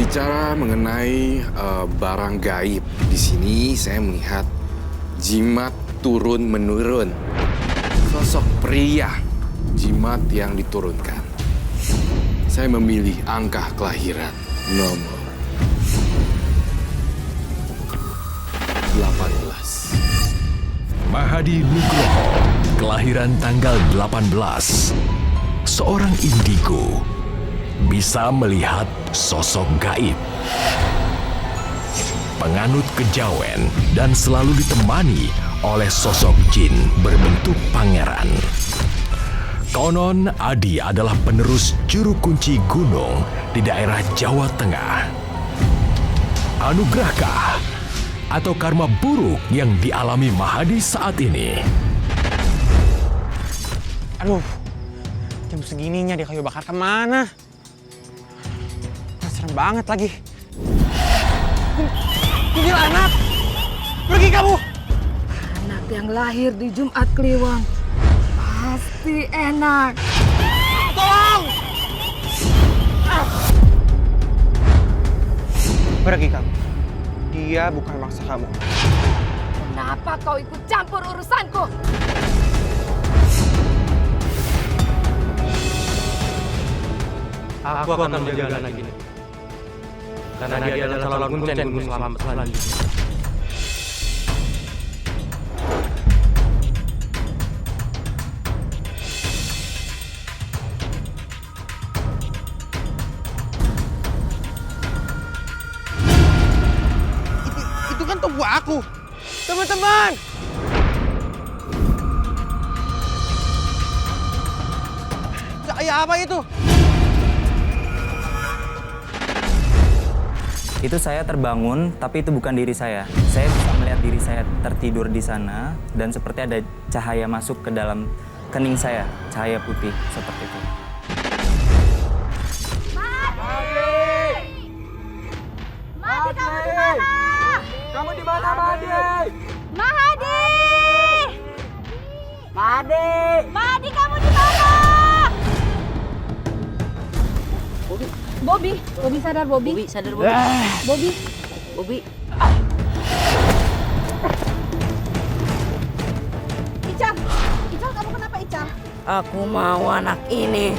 Berbicara mengenai barang gaib, di sini saya melihat jimat turun-menurun. Sosok pria, jimat yang diturunkan. Saya memilih angka kelahiran nomor 18. Mahadi Nugroho, kelahiran tanggal 18. Seorang indigo bisa melihat sosok gaib. Penganut kejawen dan selalu ditemani oleh sosok jin berbentuk pangeran. Konon Adi adalah penerus juru kunci gunung di daerah Jawa Tengah. Anugerahkah atau karma buruk yang dialami Mahadi saat ini? Aduh, jam segininya dia kayu bakar kemana? Serem banget lagi. Kuntilanak! Pergi kamu! Anak yang lahir di Jumat Kliwon pasti enak. Tolong! Pergi kamu. Dia bukan mangsa kamu. Kenapa kau ikut campur urusanku? Aku akan menjaga anak ini. Karena dia adalah calon kuncen Gunung Selamat selanjutnya. Itu kan tubuh aku. Teman-teman! Cahaya apa itu? Itu saya terbangun, tapi itu bukan diri saya. Saya bisa melihat diri saya tertidur di sana, dan seperti ada cahaya masuk ke dalam kening saya, cahaya putih seperti itu. Mahadi, kamu di mana? Kamu di mana, Mahadi? Mahadi! Mahadi! Mahadi, kamu di mana? Bobby sadar, Bobby. Bobi, sadar Bobi. Bobby. Bobi. Ical, kamu kenapa Ical? Aku mau anak ini.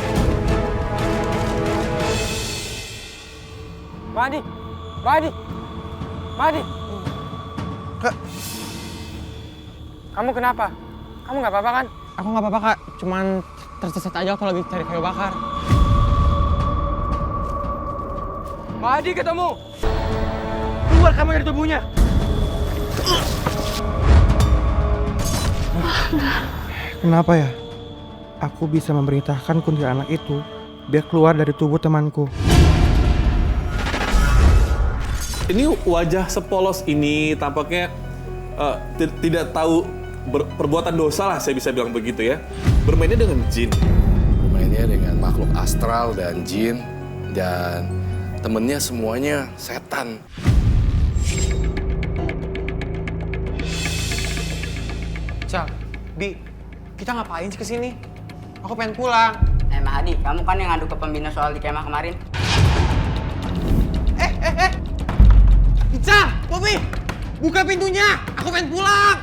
Mahadi! Mahadi! Mahadi! Kamu kenapa? Kamu nggak apa-apa kan? Aku nggak apa-apa, Kak. Cuman tersesat aja aku lagi cari kayu bakar. Mahadi ketemu! Keluar kamu dari tubuhnya! Kenapa ya? Aku bisa memerintahkan kuntilanak itu biar keluar dari tubuh temanku. Ini wajah sepolos ini tampaknya tidak tahu perbuatan dosa lah, saya bisa bilang begitu ya. Bermainnya dengan jin. Bermainnya dengan makhluk astral dan jin, dan temennya semuanya setan. Cal, Bi, kita ngapain sih kesini? Aku pengen pulang. Mahadi, kamu kan yang ngadu ke pembina soal di kemah kemarin. Ical, Bobby, buka pintunya. Aku pengen pulang.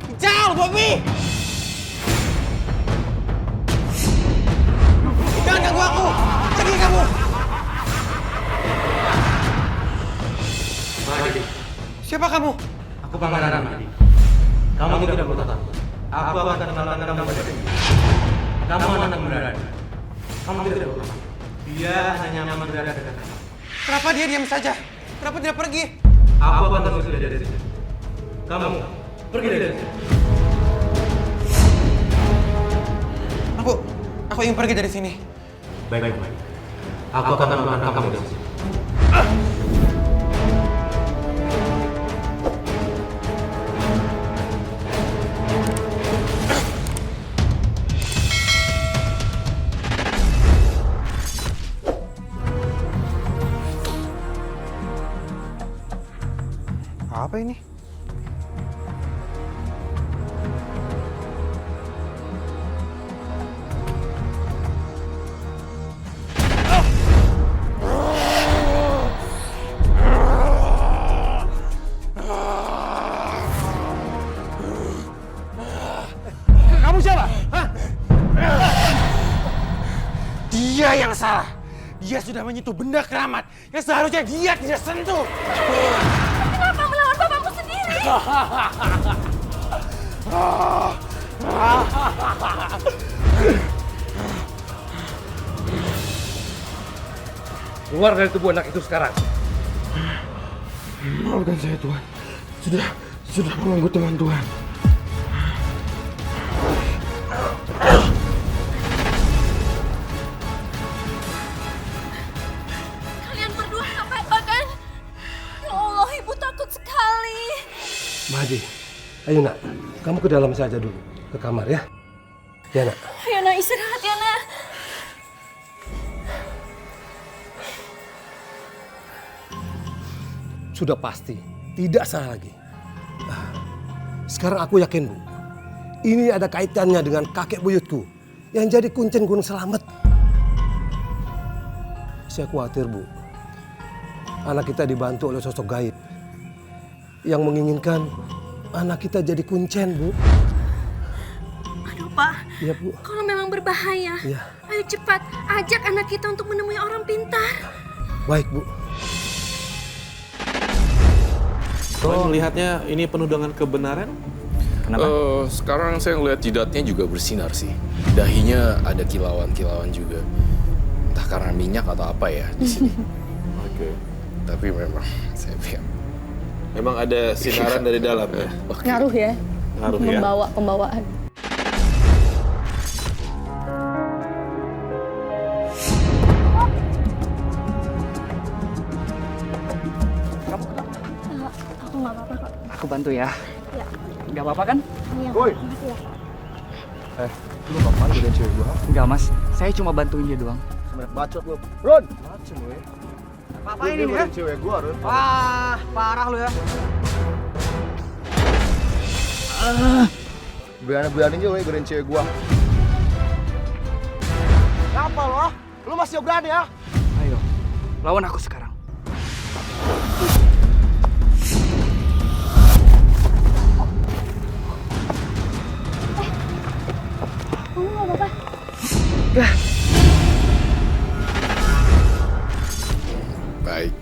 Ical, Bobby. Jangan ganggu aku. Pergi kamu. Mahadi, Siapa kamu? aku pangeran Mahadi. Kamu tidak perlu takut. Aku akan kenalkan kamu pada dia. Kamu anak berani. Kamu tidak perlu takut. Dia hanya nyaman berada dekat kamu. Kenapa dia diam saja? Kenapa tidak pergi? Aku akan terus dari sini. Kamu pergi dari sini. Aku ingin pergi dari sini. Baik. Aku akan menangkap kamu dari sini. Apa ini? Dia sudah menyentuh benda keramat yang seharusnya dia tidak sentuh. Kenapa melawan bapakmu sendiri? Keluar dari tubuh anak itu sekarang. Maafkan saya Tuhan. Sudah mengganggu teman Tuhan. Kalian berdua apa kan? Ya Allah, ibu takut sekali. Mahdi, ayo nak, kamu ke dalam saja dulu, ke kamar ya. Ya nak. Ayo nak, istirahat ya nak. Sudah pasti, tidak salah lagi. Sekarang aku yakin Bu, ini ada kaitannya dengan kakek buyutku yang jadi kuncen Gunung Selamet. Saya khawatir Bu, anak kita dibantu oleh sosok gaib yang menginginkan anak kita jadi kuncen Bu. Aduh Pak, Iya Bu. kalau memang berbahaya, Iya. ayo cepat ajak anak kita untuk menemui orang pintar. Baik Bu. Saya melihatnya ini penuh dengan kebenaran. Kenapa? Sekarang saya ngeliat jidatnya juga bersinar sih. Dahinya ada kilauan-kilauan juga. Entah karena minyak atau apa ya di sini. Oke. Tapi memang saya lihat. Memang ada sinaran dari dalam ya. Ngaruh ya, Ngaruh ya. membawa pembawaan. Aku nggak apa-apa kok. Aku bantu ya. Ya. Nggak apa-apa kan? Iya, Woi. makasih ya. Lu apaan godain cewek gua? Nggak mas, saya cuma bantuin dia doang. Bacot lu. Ron! Macem lu ya. Ngapain ini ya? Cewek gua, Ron. Wah, parah lu ya. Berani-beraninya lu godain cewek gua. Kenapa lu ah? Lu masih berani ya? Ayo, lawan aku sekarang. Kamu nggak apa-apa? Baik.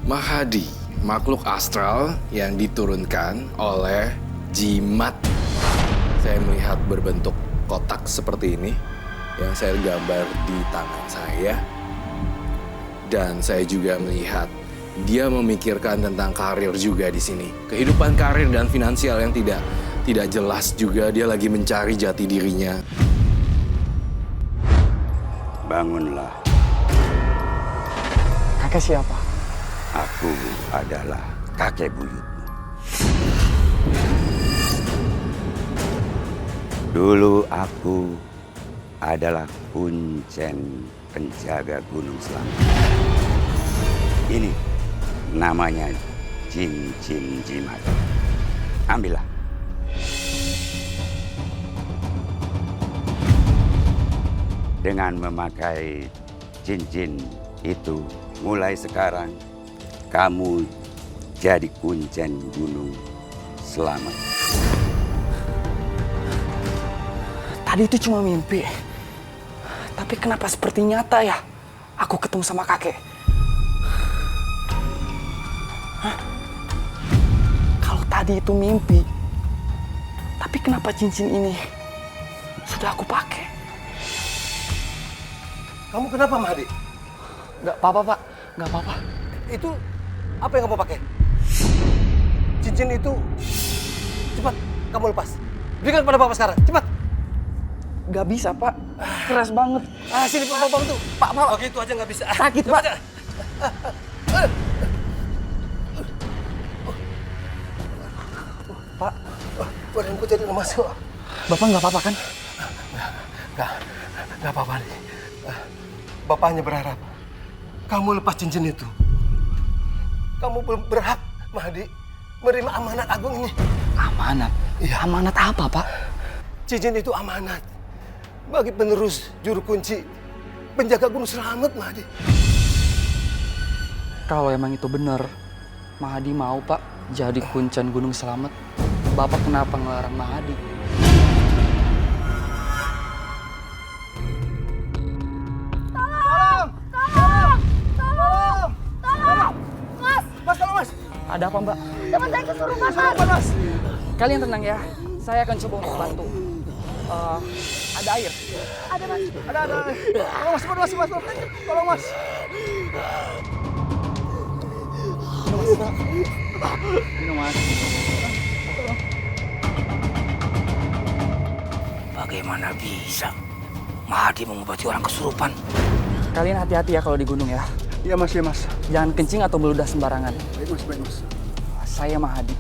Mahadi, makhluk astral yang diturunkan oleh jimat. Saya melihat berbentuk kotak seperti ini yang saya gambar di tangan saya. Dan saya juga melihat dia memikirkan tentang karir juga di sini. Kehidupan karir dan finansial yang tidak jelas juga, dia lagi mencari jati dirinya. Bangunlah, Kakek siapa? aku adalah kakek buyutmu. Dulu aku adalah kuncen penjaga Gunung Selamet. Ini namanya cincin jimat. Ambillah. Dengan memakai cincin itu, mulai sekarang kamu jadi kuncen Gunung Selamet. Tadi itu cuma mimpi. Tapi kenapa seperti nyata ya? Aku ketemu sama kakek. Hah? Kalau tadi itu mimpi, tapi kenapa cincin ini sudah aku pakai? Kamu kenapa, Mahdi? Gak apa-apa, Pak. Gak apa-apa. Itu apa yang kamu pakai? Cincin itu. Cepat, kamu lepas. Berikan pada Bapak sekarang, cepat. Gak bisa, Pak. Keras banget. Sini Bapak bantu. Pak. Oke, itu aja nggak bisa. Sakit, Pak. Pak. Badanku jadi lemas kok. Bapak nggak apa-apa kan? Nggak apa-apa nih. Bapak hanya berharap kamu lepas cincin itu. Kamu belum berhak, Mahdi, menerima amanat agung ini. Amanat? Iya. Amanat apa, Pak? Cincin itu amanat bagi penerus juru kunci penjaga Gunung Selamet, Mahdi. Kalau emang itu benar, Mahadi mau, Pak, jadi kuncen Gunung Selamet. Bapak kenapa ngelarang Mahadi? Tolong! Tolong! Ada apa, Mbak? Teman saya kesurupan, Mas. Mas. Kalian tenang ya. Saya akan coba untuk bantu. Ada air. Ada, Mas. Ada. Tolong Mas. Tolong Mas. Minum Mas. Bagaimana bisa Mahadi mengobati orang kesurupan? Kalian hati-hati ya kalau di gunung ya. Iya Mas. Jangan kencing atau meludah sembarangan. Baik Mas. Saya Mahadi.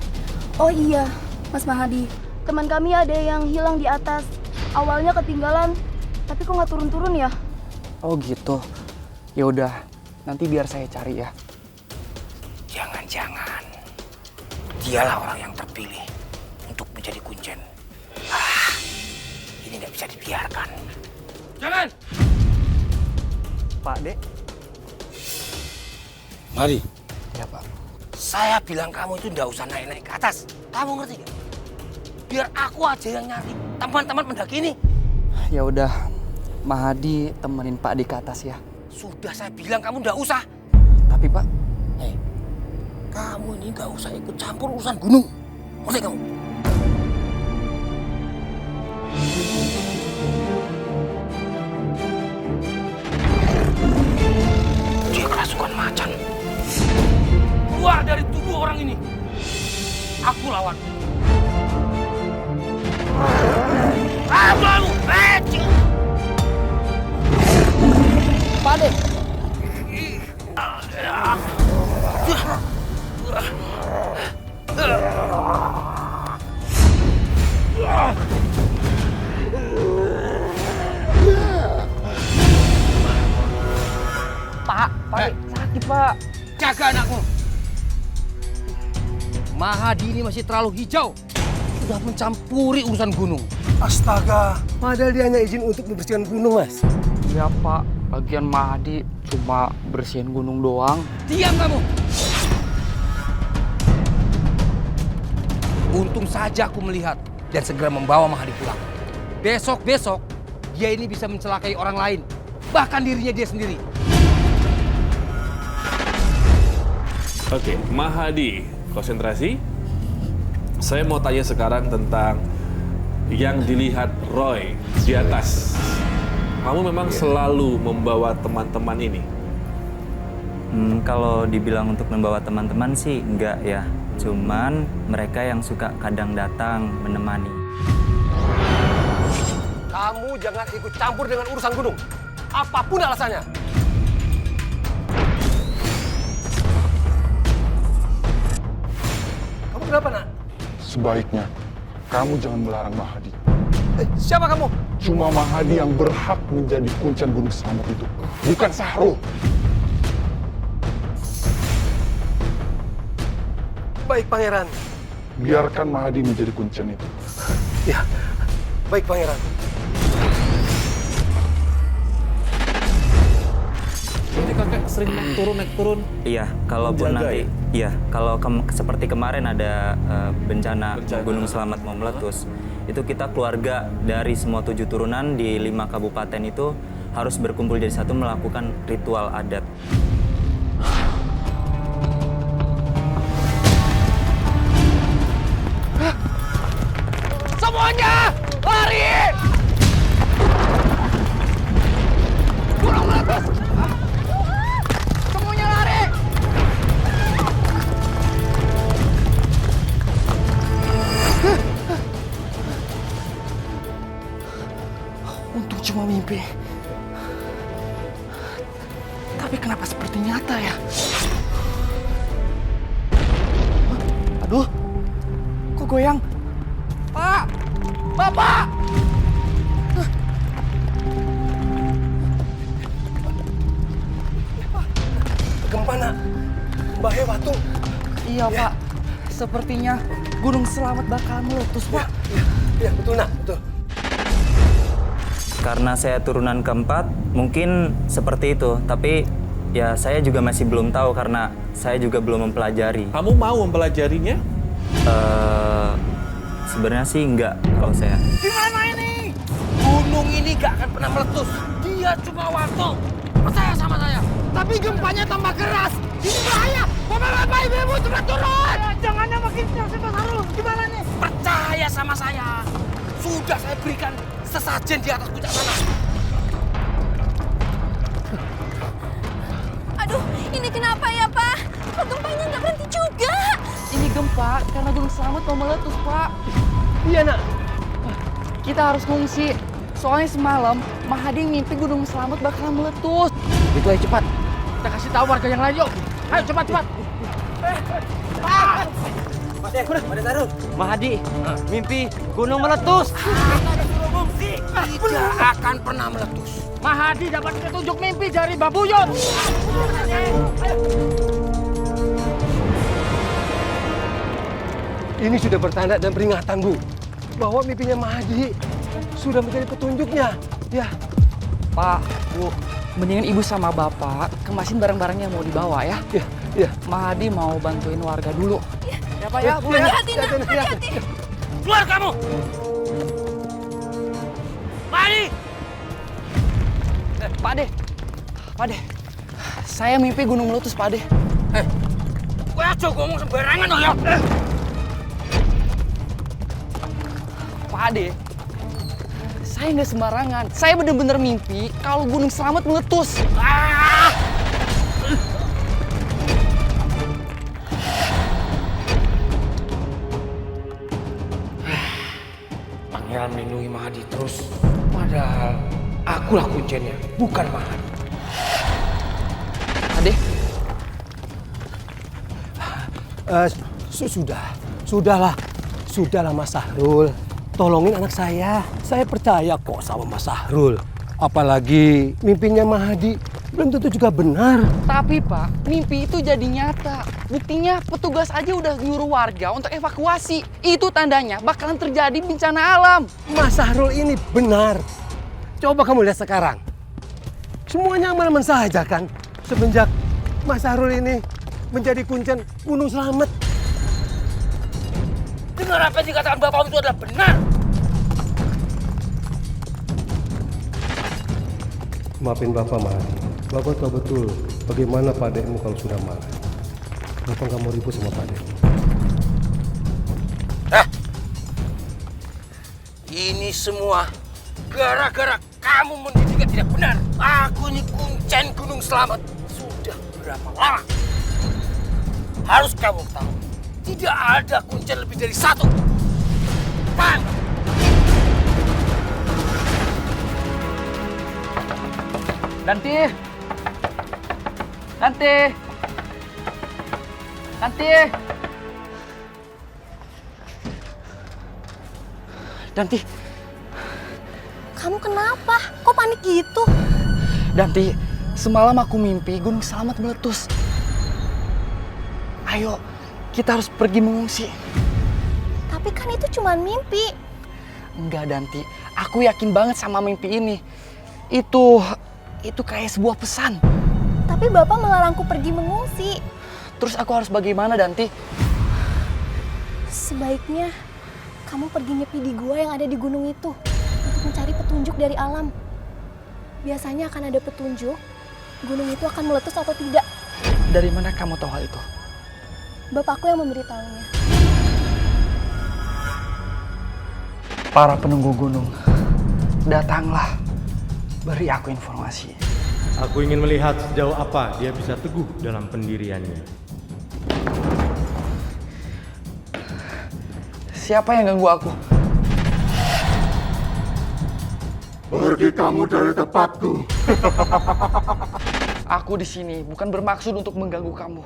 Oh iya, Mas Mahadi. Teman kami ada yang hilang di atas. Awalnya ketinggalan, tapi kok nggak turun-turun ya? Oh gitu. Ya udah, nanti biar saya cari ya. Jangan-jangan dialah orang yang terpilih untuk menjadi kuncen. Ini nggak bisa dibiarkan. Jangan! Pak Dek. Mari. Ya Pak. Saya bilang kamu itu nggak usah naik-naik ke atas. Kamu ngerti nggak? Biar aku aja yang nyari teman-teman pendaki ini. Ya udah, Mahadi temenin Pak di atas ya. Sudah saya bilang kamu nggak usah. Tapi Pak, Kamu ini nggak usah ikut campur urusan gunung. Ngerti kamu? Dia kerasukan macan. Keluar dari tubuh orang ini. Aku lawan. Aku lalu. Pak Dek. Pak, sakit Pak. Jaga anakmu. Mahadi ini masih terlalu hijau. Sudah mencampuri urusan gunung. Astaga, padahal dia hanya izin untuk membersihkan gunung, Mas. Iya Pak, bagian Mahadi cuma bersihin gunung doang. Diam kamu. Untung saja aku melihat dan segera membawa Mahadi pulang. Besok-besok dia ini bisa mencelakai orang lain, bahkan dirinya dia sendiri. Oke, Mahadi, konsentrasi. Saya mau tanya sekarang tentang yang dilihat Roy di atas. Kamu memang selalu membawa teman-teman ini? Kalau dibilang untuk membawa teman-teman sih enggak ya. Cuman mereka yang suka kadang datang menemani. Kamu jangan ikut campur dengan urusan gunung. Apapun alasannya. Kamu kenapa, Nak? Sebaiknya kamu jangan melarang Mahadi. Siapa kamu? Cuma Mahadi yang berhak menjadi kuncen Gunung Selamat itu, bukan Sahrul. Baik, Pangeran. Biarkan Mahadi menjadi kuncen itu. Ya, baik, Pangeran. Ini kakek sering naik turun. Iya, kalaupun Menjaga, nanti, iya, kalau seperti kemarin ada bencana Gunung Selamat mau meletus, itu kita keluarga dari semua 7 turunan di 5 kabupaten itu harus berkumpul jadi satu melakukan ritual adat. Semuanya lari! Gunung meletus! Semuanya lari! Untung cuma mimpi. Tapi kenapa seperti nyata ya? Aduh, kok goyang? Pak! Bapak! Gempa, Nak. Bahaya batu. Iya Pak, sepertinya Gunung Selamat bakal meletus Pak. Iya, betul Nak, betul. Karena saya turunan keempat, mungkin seperti itu. Tapi ya saya juga masih belum tahu karena saya juga belum mempelajari. Kamu mau mempelajarinya? Sebenarnya sih enggak kalau saya. Gimana ini? Gunung ini gak akan pernah meletus. Dia cuma waktu. Percaya sama saya. Tapi gempanya tambah keras. Ini bahaya. Bapak ibu cepat turun! Jangan makin keras Mas Harul. Gimana nih? Percaya sama saya. Sudah saya berikan sesajen di atas puncak sana. Aduh, ini kenapa ya, Pak? Kok gempanya nggak berhenti juga? Ini gempa karena Gunung Selamet mau meletus, Pak. Iya, Nak. Kita harus ngungsi. Soalnya semalam Mahadi mimpi Gunung Selamet bakalan meletus. Itu aja cepat. Kita kasih tahu warga yang lain yuk. Ayo cepat. Pada Sarul. Mahadi mimpi gunung meletus. Tidak akan pernah meletus. Mahadi dapat petunjuk mimpi dari Babuyut. Ini sudah bertanda dan peringatan, Bu, bahwa mimpinya Mahadi sudah menjadi petunjuknya. Ya, Pak, Bu, mendingan Ibu sama Bapak kemasin barang-barang yang mau dibawa ya. Iya. Mahadi mau bantuin warga dulu. Ya Pak ya, Bu. Hati-hati, Nak. Hati-hati. Keluar kamu. Mahadi. Pak De. Saya mimpi gunung meletus, Pak De. Gue aja ngomong sembarangan loh ya. Pak De, saya nggak sembarangan. Saya bener-bener mimpi kalau Gunung Selamet meletus. Pangeran melindungi Mahadi terus. Padahal akulah kuncinya, bukan Mahadi. Ade, Sudahlah Mas Sahrul. Tolongin anak saya. Saya percaya kok sama Mas Sahrul. Apalagi mimpinya Mahadi belum tentu juga benar. tapi Pak, mimpi itu jadi nyata. Buktinya petugas aja udah nyuruh warga untuk evakuasi. Itu tandanya bakalan terjadi bencana alam. Mas Sahrul ini benar. Coba kamu lihat sekarang. Semuanya aman-aman saja kan? Semenjak Mas Sahrul ini menjadi kuncen Gunung Selamet. Dengar apa yang dikatakan Bapak itu adalah benar. Maafin Bapak, Mahadi. Bapak tahu betul bagaimana Pak Dekmu kalau sudah marah. Bapak nggak mau ribut sama Pak Dek. Ini semua gara-gara kamu mendidiknya tidak benar. Aku ini kuncen Gunung Selamet sudah berapa lama? Harus kamu tahu, tidak ada kuncen lebih dari satu. Pan! Danti. Kamu kenapa? Kok panik gitu? Danti, semalam aku mimpi Gunung Selamet meletus. Ayo, kita harus pergi mengungsi. Tapi kan itu cuma mimpi. Enggak, Danti. Aku yakin banget sama mimpi ini. Itu kayak sebuah pesan. Tapi Bapak melarangku pergi mengungsi. Terus aku harus bagaimana, Danti? Sebaiknya kamu pergi nyepi di gua yang ada di gunung itu untuk mencari petunjuk dari alam. Biasanya akan ada petunjuk, gunung itu akan meletus atau tidak. Dari mana kamu tahu hal itu? Bapakku yang memberitahunya. Para penunggu gunung, datanglah. Beri aku informasi. Aku ingin melihat sejauh apa dia bisa teguh dalam pendiriannya. Siapa yang ganggu aku? Pergi kamu dari tempatku. Aku di sini bukan bermaksud untuk mengganggu kamu.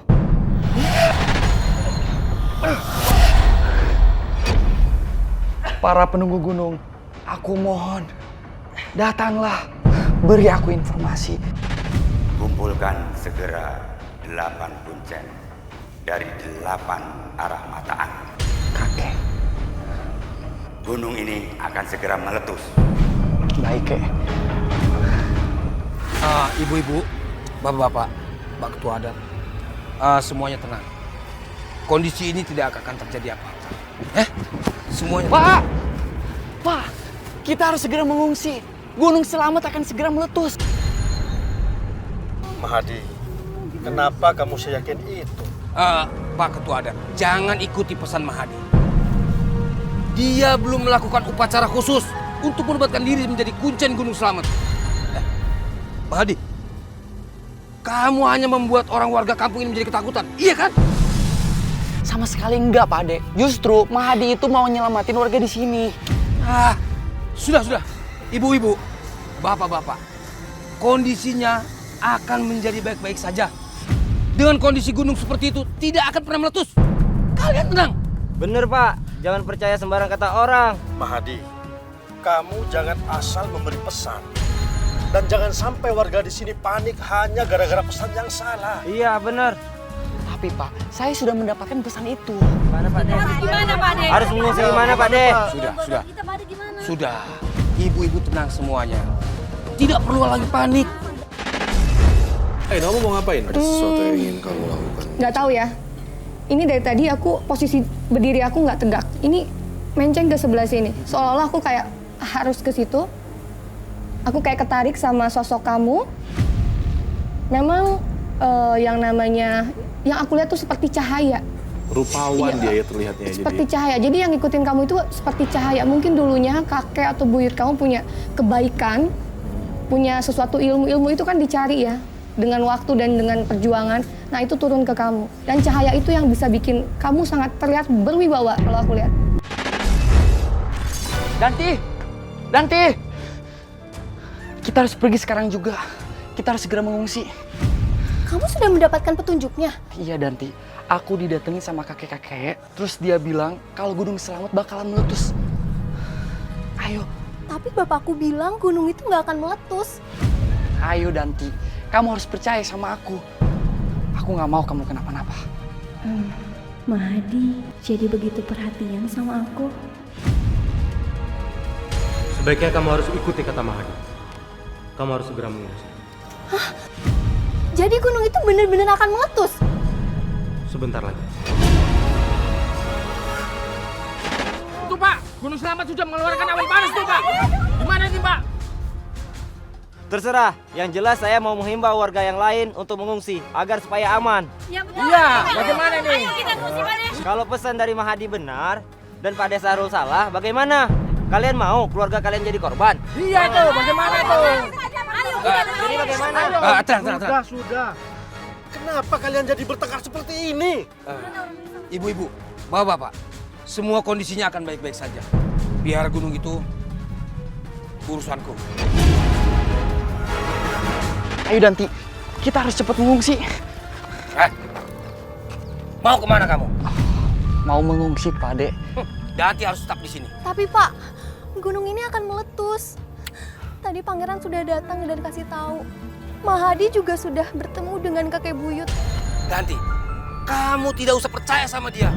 Para penunggu gunung, aku mohon, datanglah, beri aku informasi. Kumpulkan segera 8 kuncen dari 8 arah mata angin. Kakek. Gunung ini akan segera meletus. Baik, Kek. Ibu-ibu, bapak-bapak, Pak Ketua Adat, semuanya tenang. Kondisi ini tidak akan terjadi apa-apa. Semuanya Pak! Pak, kita harus segera mengungsi. Gunung Selamet akan segera meletus. Mahadi, kenapa kamu seyakin itu? Pak Ketua Adat, jangan ikuti pesan Mahadi. Dia belum melakukan upacara khusus untuk menobatkan diri menjadi Kuncen Gunung Slamet. Mahadi, kamu hanya membuat orang warga kampung ini menjadi ketakutan, iya kan? Sama sekali enggak, Pak Ade. Justru Mahadi itu mau nyelamatin warga di sini. Sudah. Ibu-ibu, bapak-bapak, kondisinya akan menjadi baik-baik saja. Dengan kondisi gunung seperti itu, tidak akan pernah meletus. Kalian tenang. Bener, Pak. Jangan percaya sembarang kata orang. Mahadi, kamu jangan asal memberi pesan. Dan jangan sampai warga di sini panik hanya gara-gara pesan yang salah. Iya, bener. Tapi Pak, saya sudah mendapatkan pesan itu. Gimana Pak De? Gimana Pak De? Harus mengungsi gimana Pak De? Sudah. Ibu-ibu tenang semuanya. Tidak perlu lagi panik. Kamu mau ngapain? Ada sesuatu yang ingin kamu lakukan? Nggak tahu ya. Ini dari tadi aku posisi berdiri aku nggak tegak. Ini menceng ke sebelah sini. Seolah-olah aku kayak harus ke situ. Aku kayak ketarik sama sosok kamu. Memang yang namanya, yang aku lihat tuh seperti cahaya. Rupawan Iya, dia ya terlihatnya. Seperti cahaya. Jadi yang ngikutin kamu itu seperti cahaya. Mungkin dulunya kakek atau buyut kamu punya kebaikan, punya sesuatu ilmu itu kan dicari ya. Dengan waktu dan dengan perjuangan, nah itu turun ke kamu. Dan cahaya itu yang bisa bikin kamu sangat terlihat berwibawa kalau aku lihat. Danti! Kita harus pergi sekarang juga. Kita harus segera mengungsi. Kamu sudah mendapatkan petunjuknya? Iya, Danti. Aku didatengin sama kakek-kakek, terus dia bilang kalau Gunung Slamet bakalan meletus. Ayo. Tapi bapakku bilang gunung itu nggak akan meletus. Ayo, Danti. Kamu harus percaya sama aku. Aku nggak mau kamu kenapa-napa. Mahadi jadi begitu perhatian sama aku. Sebaiknya kamu harus ikuti kata Mahadi. Kamu harus segera mengungsi. Hah? Jadi gunung itu benar-benar akan meletus? Sebentar lagi. Tuh Pak, Gunung Slamet sudah mengeluarkan awan panas tuh Pak. Gimana nih Pak? Terserah. Yang jelas saya mau menghimbau warga yang lain untuk mengungsi agar supaya aman. Iya, bagaimana nih? Kalau pesan dari Mahadi benar dan Pak De Sahrul salah, bagaimana? Kalian mau keluarga kalian jadi korban? Iya tuh, bagaimana tuh? Jadi bagaimana? Tenang. Sudah. Kenapa kalian jadi bertengkar seperti ini? Ibu-ibu, bapak-bapak, semua kondisinya akan baik-baik saja. Biar gunung itu urusanku. Ayo, Danti. Kita harus cepat mengungsi. Mau kemana kamu? Mau mengungsi, Pak De. Danti harus tetap di sini. Tapi Pak, gunung ini akan meletus. Tadi pangeran sudah datang dan kasih tahu. Mahadi juga sudah bertemu dengan kakek buyut. Danti, kamu tidak usah percaya sama dia.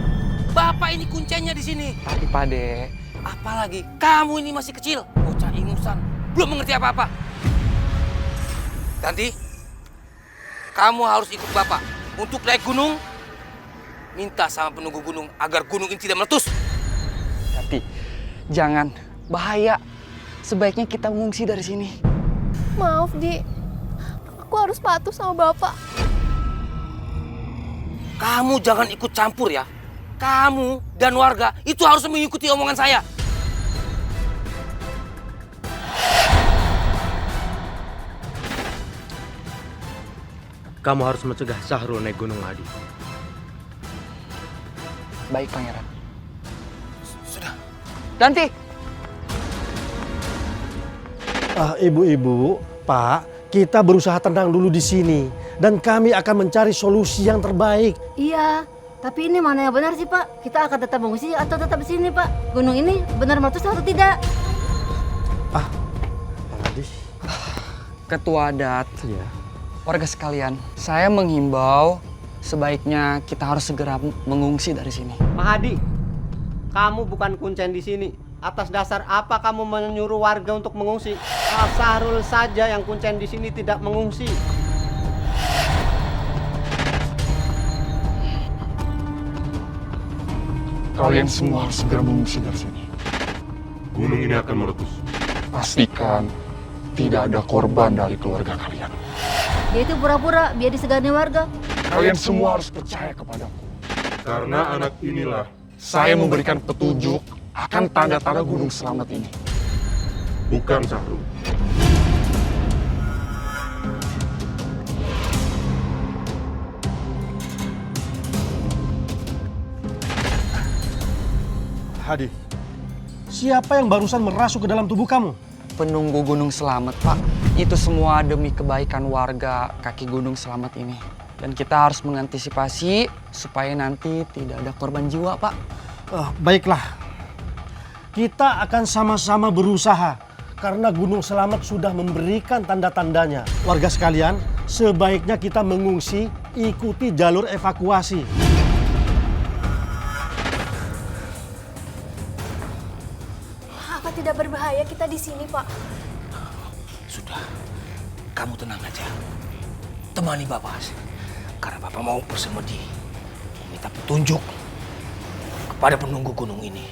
Bapak ini kuncinya di sini. Tapi Pak De, apalagi kamu ini masih kecil, bocah ingusan, belum mengerti apa-apa. Danti, kamu harus ikut Bapak untuk naik gunung. Minta sama penunggu gunung agar gunung ini tidak meletus. Danti, jangan. Bahaya. Sebaiknya kita mengungsi dari sini. Maaf, Di. Aku harus patuh sama Bapak. Kamu jangan ikut campur ya. Kamu dan warga itu harus mengikuti omongan saya. Kamu harus mencegah Sahrul naik Gunung Adi. Baik, Pangeran. Sudah. Danti! Ibu-ibu, Pak, kita berusaha tenang dulu di sini. Dan kami akan mencari solusi yang terbaik. Iya, tapi ini mana yang benar sih Pak? Kita akan tetap mengungsi atau tetap di sini Pak? Gunung ini benar meletus atau tidak? Ketua adat, warga sekalian, saya menghimbau sebaiknya kita harus segera mengungsi dari sini. Mahadi, kamu bukan kuncen di sini. Atas dasar apa kamu menyuruh warga untuk mengungsi? Sahrul saja yang kuncen di sini tidak mengungsi. Kalian semua harus segera mengungsi dari sini. Gunung ini akan meletus. Pastikan tidak ada korban dari keluarga kalian. Dia itu pura-pura biar disegani warga. Kalian semua harus percaya kepadaku. Karena anak inilah saya memberikan petunjuk akan tanda-tanda Gunung Selamat ini. Bukan Syahrul. Hadi, siapa yang barusan merasuk ke dalam tubuh kamu? Penunggu Gunung Selamat, Pak. Itu semua demi kebaikan warga kaki Gunung Selamat ini. Dan kita harus mengantisipasi supaya nanti tidak ada korban jiwa, Pak. Baiklah, kita akan sama-sama berusaha karena Gunung Selamat sudah memberikan tanda-tandanya. Warga sekalian, sebaiknya kita mengungsi, ikuti jalur evakuasi. Apa tidak berbahaya kita di sini, Pak? Sudah, kamu tenang aja. Temani Bapak, karena Bapak mau bersemedi, meminta petunjuk kepada penunggu gunung ini.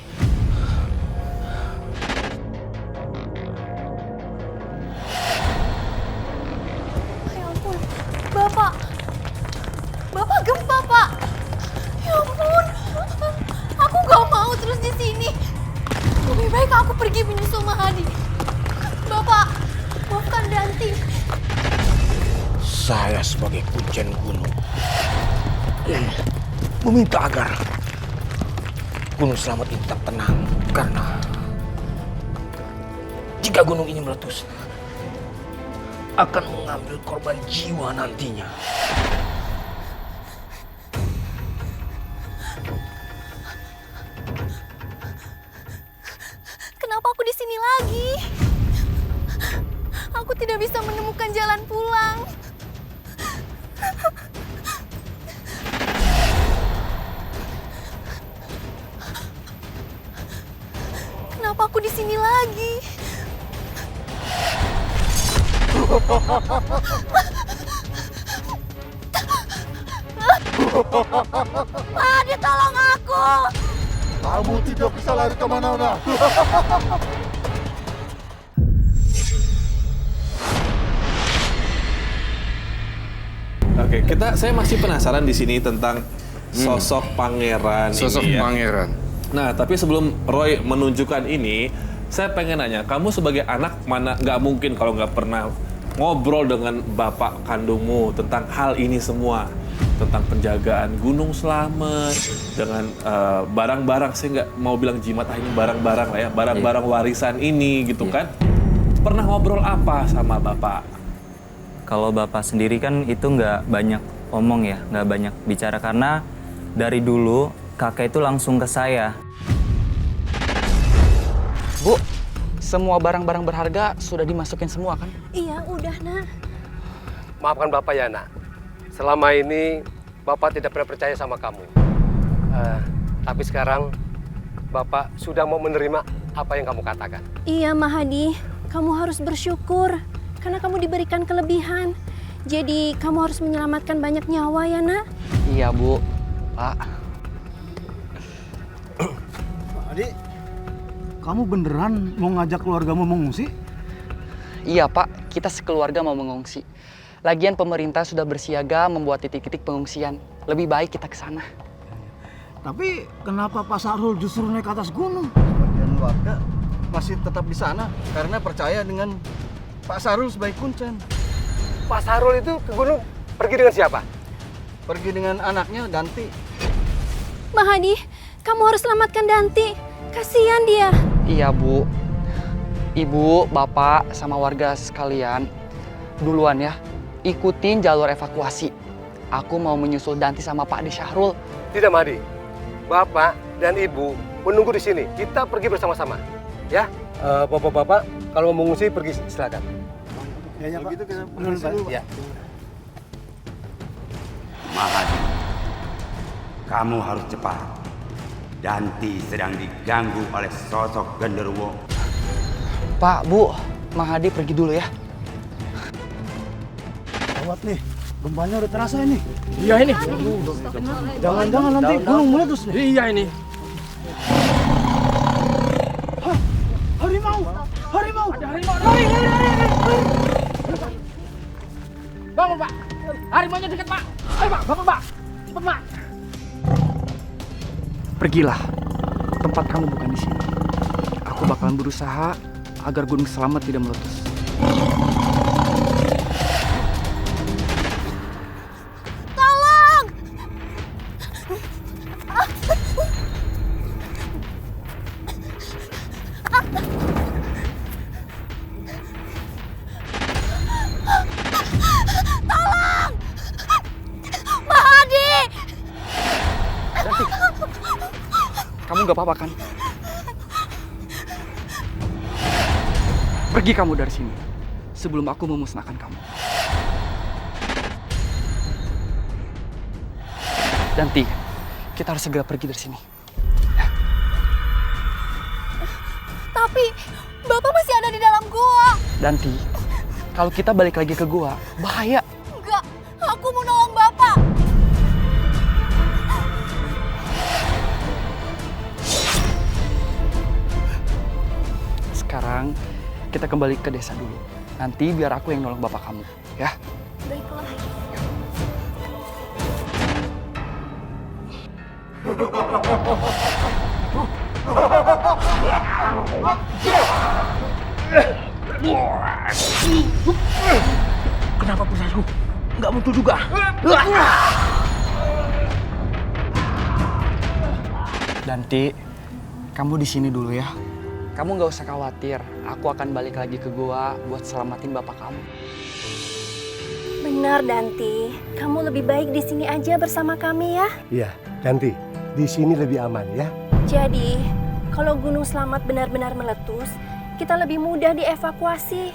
Ya ampun, Bapak gempa, Pak. Ya ampun, aku gak mau terus di sini. Lebih baik aku pergi menyusul Mahadi. Bapak, maafkan Danti. Saya sebagai kuncen gunung meminta agar Gunung Selamat ini tetap tenang. Karena jika gunung ini meletus, akan mengambil korban jiwa nantinya. Kenapa aku di sini lagi? Aku tidak bisa menemukan jalan pulang. Kenapa aku di sini lagi? Mahadi, tolong aku! Kamu tidak bisa lari kemana-mana. Oke, saya masih penasaran di sini tentang sosok pangeran. Sosok ini, ya. pangeran. Nah, tapi sebelum Roy menunjukkan ini, saya pengen nanya, kamu sebagai anak mana nggak mungkin kalau nggak pernah ngobrol dengan bapak kandungmu tentang hal ini semua, tentang penjagaan Gunung Selamat dengan barang-barang, saya nggak mau bilang jimat, ini barang-barang lah ya, barang-barang warisan ini gitu kan? Pernah ngobrol apa sama bapak? Kalau bapak sendiri kan itu nggak banyak omong ya, nggak banyak bicara karena dari dulu kakek itu langsung ke saya. Bu, semua barang-barang berharga sudah dimasukin semua kan? Iya, udah, Nak. Maafkan Bapak ya, Nak. Selama ini Bapak tidak pernah percaya sama kamu. Tapi sekarang Bapak sudah mau menerima apa yang kamu katakan. Iya, Mahadi. Kamu harus bersyukur karena kamu diberikan kelebihan. Jadi kamu harus menyelamatkan banyak nyawa ya, Nak. Iya, Bu. Pak. Adik, kamu beneran mau ngajak keluargamu mengungsi? Iya, Pak. Kita sekeluarga mau mengungsi. Lagian pemerintah sudah bersiaga membuat titik-titik pengungsian. Lebih baik kita ke sana. Tapi kenapa Pak Syahrul justru naik ke atas gunung? Sebagian warga masih tetap di sana karena percaya dengan Pak Syahrul sebagai kuncen. Pak Syahrul itu ke gunung pergi dengan siapa? Pergi dengan anaknya, Danti. Mahadi, kamu harus selamatkan Danti. Kasihan dia. Iya, Bu. Ibu, Bapak, sama warga sekalian, duluan ya, ikutin jalur evakuasi. Aku mau menyusul Danti sama Pak Ade Syahrul. Tidak, Mahdi. Bapak dan Ibu menunggu di sini. Kita pergi bersama-sama. Ya, Bapak-bapak, kalau mau mengungsi pergi silakan. Ya, Pak. Gitu kita pergi dulu, Pak. Ya. Mahadi, kamu harus cepat. Danti sedang diganggu oleh sosok genderuwo. Pak, Bu, Mahadi pergi dulu ya. Gawat nih, gempanya udah terasa ini. Iya ini. Jangan-jangan nanti gunung meletus nih. Iya ini. Harimau! Harimau! Ada harimau. Lari. Bangun, Pak. Harimaunya dekat, Pak. Ayo, Pak. Bangun, Pak. Cepat, Pak. Pergilah. Tempat kamu bukan di sini. Aku bakalan berusaha agar Gunung Selamat tidak meletus. Tolong! Tolong! Mahadi! Kamu gak apa-apa kan? Pergi kamu dari sini sebelum aku memusnahkan kamu. Danti, kita harus segera pergi dari sini. Tapi Bapak masih ada di dalam gua. Danti, kalau kita balik lagi ke gua, bahaya. Enggak, aku mau nolong Bapak. Sekarang kita kembali ke desa dulu. Nanti biar aku yang nolong bapak kamu, ya. Baiklah. Kenapa pusatku nggak muncul juga? Danti, kamu di sini dulu ya. Kamu nggak usah khawatir. Aku akan balik lagi ke gua buat selamatin bapak kamu. Benar, Danti. Kamu lebih baik di sini aja bersama kami ya. Iya, Danti. Di sini lebih aman ya. Jadi, kalau Gunung Selamat benar-benar meletus, kita lebih mudah dievakuasi.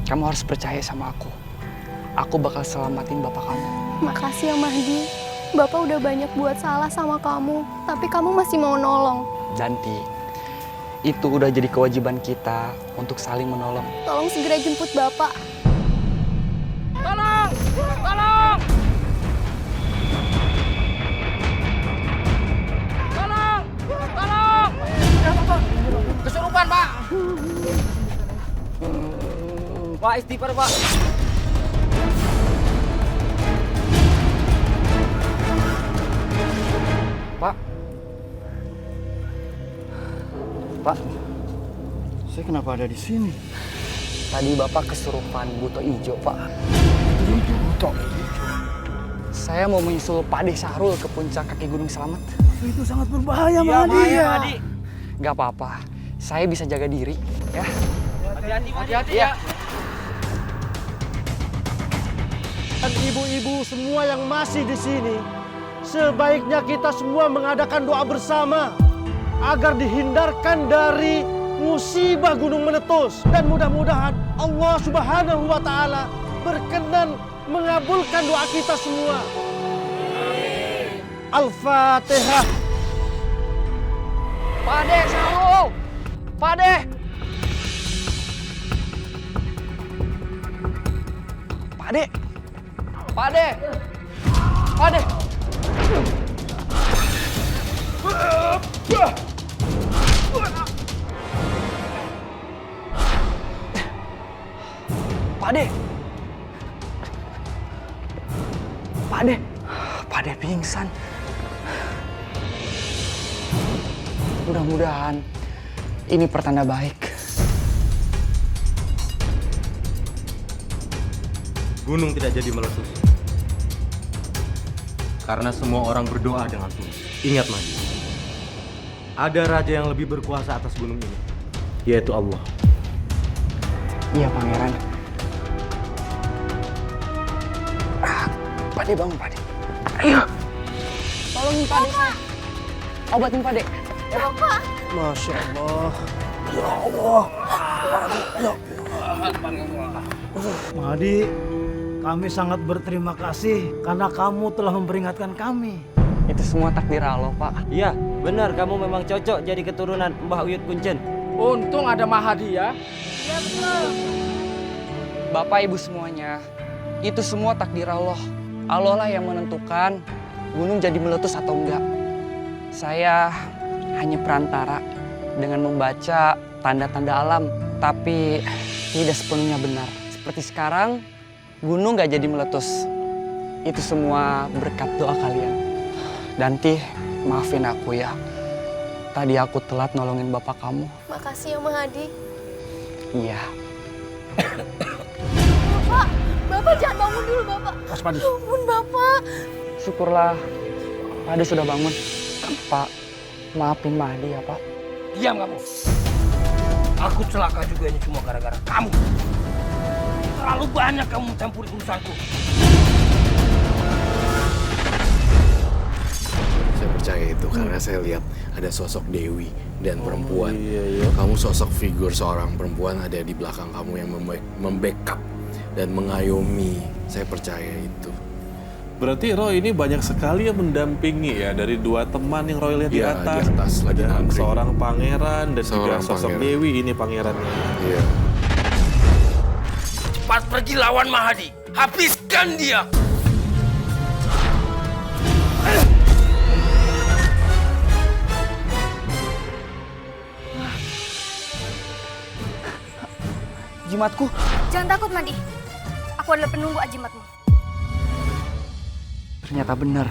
Kamu harus percaya sama aku. Aku bakal selamatin bapak kamu. Makasih ya Mahdi. Bapak udah banyak buat salah sama kamu, tapi kamu masih mau nolong. Danti, itu udah jadi kewajiban kita untuk saling menolong. Tolong segera jemput Bapak. Tolong! Tolong! Tolong! Tolong! Kesurupan, Pak. Pak, istighfar, Pak. Pak. Pak. Saya kenapa ada di sini? Tadi Bapak kesurupan buto ijo, Pak. Buto. Saya mau menyusul Pak De Sahrul ke puncak kaki Gunung Selamat. Itu sangat berbahaya, Iya, Mahdi. bahaya, Mahdi. Gak apa-apa, saya bisa jaga diri, ya. Hati-hati ya. Dan ibu-ibu semua yang masih di sini, sebaiknya kita semua mengadakan doa bersama agar dihindarkan dari musibah gunung meletus, dan mudah-mudahan Allah Subhanahu wa taala berkenan mengabulkan doa kita semua. Al-Fatihah. Pak De Sahrul! Pak De! Pak De! Pak De! Pak De! Pak De! Pak De! Pak De pingsan. Mudah-mudahan ini pertanda baik. Gunung tidak jadi meletus. Karena semua orang berdoa dengan tulus. Ingat, Mahdi. Ada raja yang lebih berkuasa atas gunung ini, yaitu Allah. Iya, Pangeran. Pak De bangun, Pak De. Ayo. Tolongin Pak De. Obatin Pak De. Bapak. Masya Allah. Ya Allah. Ya Mahdi, kami sangat berterima kasih karena kamu telah memperingatkan kami. Itu semua takdir Allah, Pak. Iya, benar. Kamu memang cocok jadi keturunan Mbah Uyut Kuncen. Untung ada Mahadi ya. Iya, betul. Bapak Ibu semuanya, itu semua takdir Allah. Allah lah yang menentukan gunung jadi meletus atau enggak. Saya hanya perantara dengan membaca tanda-tanda alam, tapi tidak sepenuhnya benar. Seperti sekarang, gunung gak jadi meletus. Itu semua berkat doa kalian. Danti, maafin aku ya. Tadi aku telat nolongin bapak kamu. Makasih ya Mahadi. Iya. Bapak jangan bangun dulu Bapak. Waspadi. Ya ampun Bapak. Syukurlah Pak Ade sudah bangun. Pak, maafin Mahdi ya Pak. Diam kamu. Aku celaka juga ini cuma gara-gara kamu. Terlalu banyak kamu mencampuri urusanku. Saya percaya itu karena saya lihat ada sosok Dewi dan perempuan. Iya. Kamu sosok figur seorang perempuan ada di belakang kamu yang membackup dan mengayomi. Saya percaya itu. Berarti Roy ini banyak sekali yang mendampingi ya dari dua teman yang Roy lihat Iya, di atas. lagi Ada nangkring. seorang pangeran dan juga Seorang sosok pangeran. Dewi ini pangerannya. Iya. Cepat pergi lawan Mahadi. Habiskan dia. Jimatku. Jangan takut Mahdi. Aku adalah penunggu ajimatmu. Ternyata benar.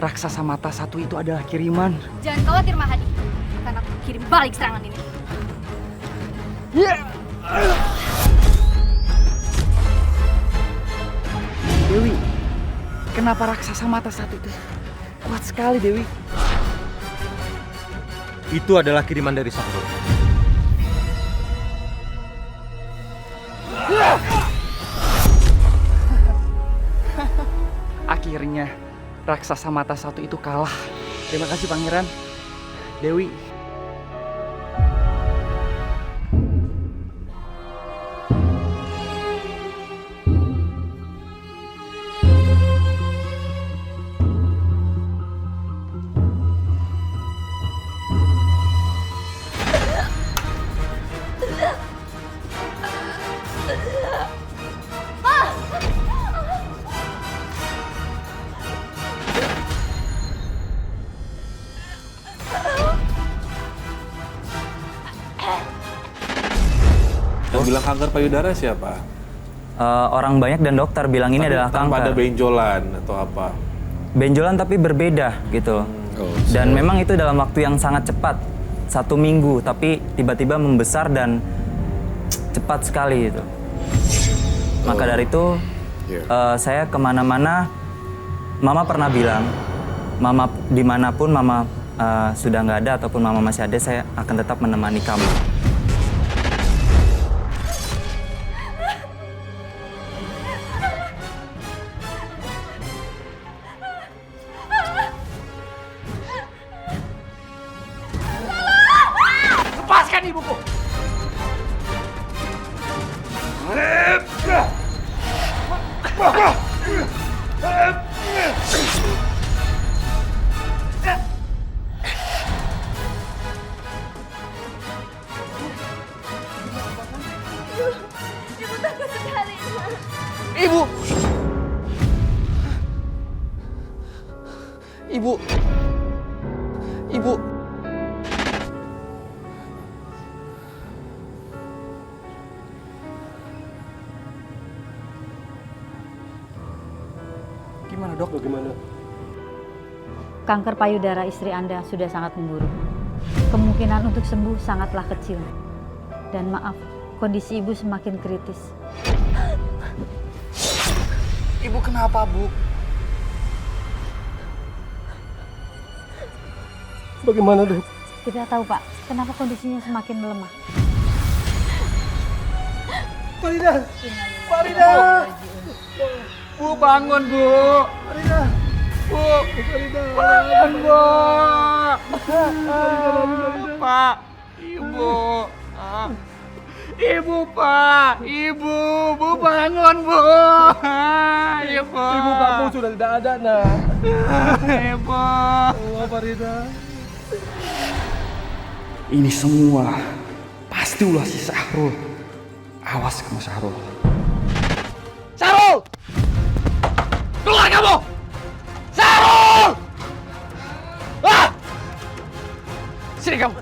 Raksasa mata satu itu adalah kiriman. Jangan khawatir Mahadi. Akan aku kirim balik serangan ini. Dewi, kenapa raksasa mata satu itu kuat sekali Dewi? Itu adalah kiriman dari Sahrul. Akhirnya raksasa mata satu itu kalah. Terima kasih Pangeran. Dewi. Yang bilang kanker payudara siapa? Orang banyak dan dokter bilang ini adalah Tanpa ada kanker. benjolan atau apa? Benjolan tapi berbeda gitu. Dan memang itu dalam waktu yang sangat cepat. 1 minggu, tapi tiba-tiba membesar dan cepat sekali gitu. Maka dari itu, saya kemana-mana, Mama pernah bilang, Mama dimanapun Mama sudah nggak ada ataupun Mama masih ada, saya akan tetap menemani kamu. Lepaskan ibuku. Ibu takut sekali. Ibu. Ibu. Ibu. Gimana dok? Bagaimana? Kanker payudara istri Anda sudah sangat memburuk. Kemungkinan untuk sembuh sangatlah kecil. Dan maaf, kondisi ibu semakin kritis. Ibu kenapa, Bu? Bagaimana, Dok? Tidak tahu, Pak. Kenapa kondisinya semakin melemah? Farida! Farida! Bu, bangun, Bu. Farida! Bu, Farida! bangun, Bu. Farida! Pak, Ibu. Ibu, Pak. Ibu, Bu bangun, Bu. Ibu. Ibu kamu sudah tidak ada, nak. Ibu. Oh, Farida. Ini semua pasti ulah si Sahrul. Awas kamu Sahrul. Sahrul! Keluar kamu! Sahrul! Ah! Sini kamu.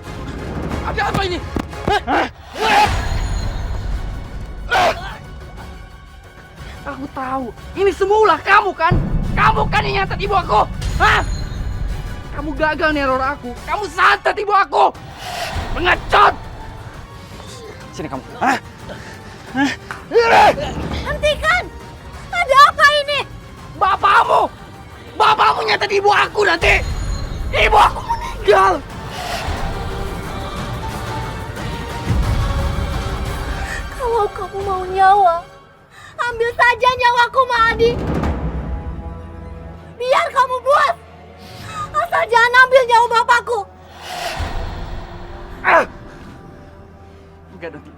Ada apa ini? Aku tahu. Ini semua ulah kamu kan? Kamu kan yang nyantet ibu aku. Hah? Kamu gagal neror aku. Kamu santet ibu aku. Pengecut. Sini kamu. Hah? Hentikan! Ada apa ini? Bapakmu! Bapakmu nyantet ibu aku nanti! Ibu aku meninggal! Kalau kamu mau nyawa, ambil saja nyawaku, Mahadi. Biar kamu puas. Asal jangan ambil nyawa bapakku. Enggak, Dati.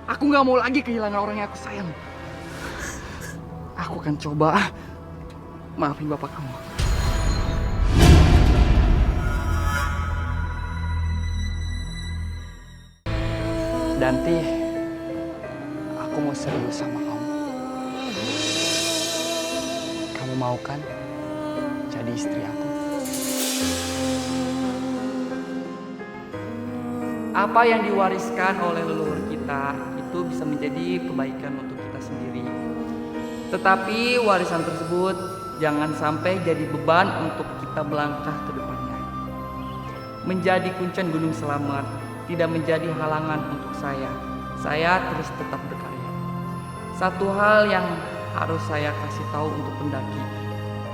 Aku nggak mau lagi kehilangan orang yang aku sayang. Aku akan coba maafin bapak kamu. Danti, aku mau serius sama kamu. Kamu mau kan jadi istri aku? Apa yang diwariskan oleh leluhur kita itu bisa menjadi kebaikan untuk kita sendiri. Tetapi warisan tersebut jangan sampai jadi beban untuk kita melangkah ke depannya. Menjadi kuncen Gunung Selamat tidak menjadi halangan untuk saya. Saya terus tetap berkarya. Satu hal yang harus saya kasih tahu untuk pendaki,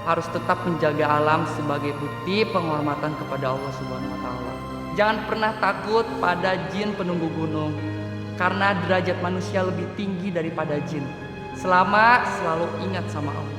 harus tetap menjaga alam sebagai bukti penghormatan kepada Allah Subhanahu wa taala. Jangan pernah takut pada jin penunggu gunung, karena derajat manusia lebih tinggi daripada jin. Selama selalu ingat sama Allah.